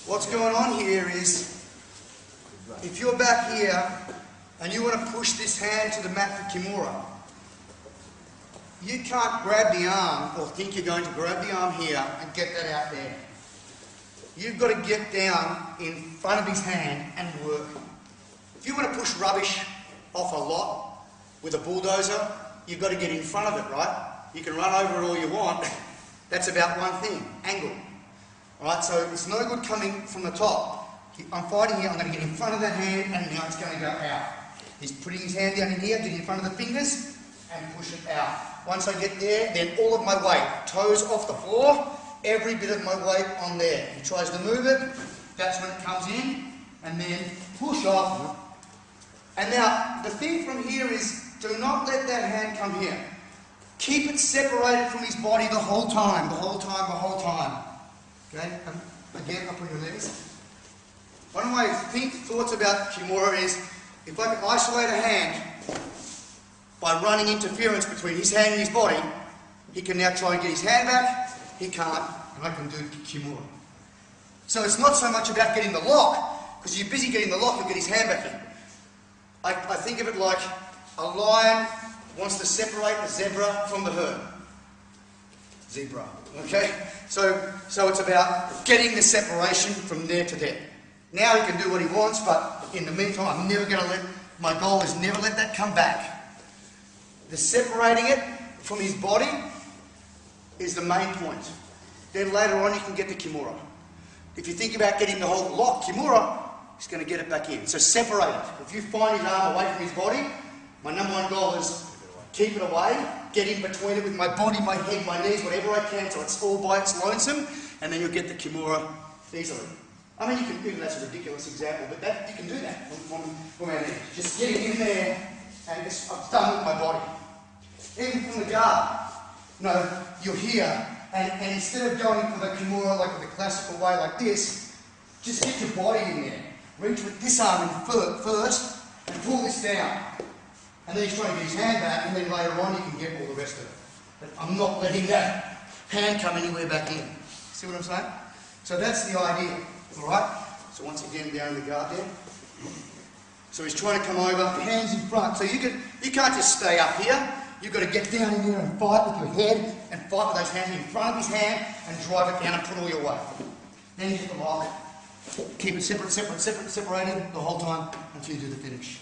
What's going on here is, if you're back here and you want to push this hand to the mat for Kimura, you can't grab the arm or think you're going to grab the arm here and get that out there. You've got to get down in front of his hand and work. If you want to push rubbish off a lot with a bulldozer, you've got to get in front of it, right? You can run over it all you want. That's about one thing, angle. Alright, so it's no good coming from the top. I'm fighting here, I'm going to get in front of that hand and now it's going to go out. He's putting his hand down in here, getting in front of the fingers and push it out. Once I get there, then all of my weight, toes off the floor, every bit of my weight on there. He tries to move it, that's when it comes in, and then push off. And now, the thing from here is, do not let that hand come here. Keep it separated from his body the whole time, the whole time, the whole time. Okay, again, up on your legs. One of my thoughts about Kimura is, if I can isolate a hand by running interference between his hand and his body, he can now try and get his hand back, he can't, and I can do Kimura. So it's not so much about getting the lock, because you're busy getting the lock, you'll get his hand back in. I think of it like a lion wants to separate the zebra from the herd. Zebra, okay? So it's about getting the separation from there to there. Now he can do what he wants, but in the meantime, I'm never going to my goal is never let that come back. The separating it from his body is the main point. Then later on you can get the Kimura. If you think about getting the whole lock Kimura, he's going to get it back in. So separate it. If you find his arm away from his body, my number one goal is keep it away, get in between it with my body, my head, my knees, whatever I can, so it's all by its lonesome, and then you'll get the Kimura easily. I mean, you can do, that's a ridiculous example, but you can do that from our neck. Just getting in there, and I'm done with my body. Even from the guard, you're here, and instead of going for the Kimura like the classical way like this, just get your body in there. Reach with this arm in first, and pull this down. And then he's trying to get his hand back, and then later on you can get all the rest of it. But I'm not letting that hand come anywhere back in. See what I'm saying? So that's the idea, all right? So once again, down in the guard there. So he's trying to come over, hands in front. So you can't just stay up here. You've got to get down in there and fight with your head, and fight with those hands in front of his hand, and drive it down and put all your weight. Then you hit the lock. Keep it separated the whole time until you do the finish.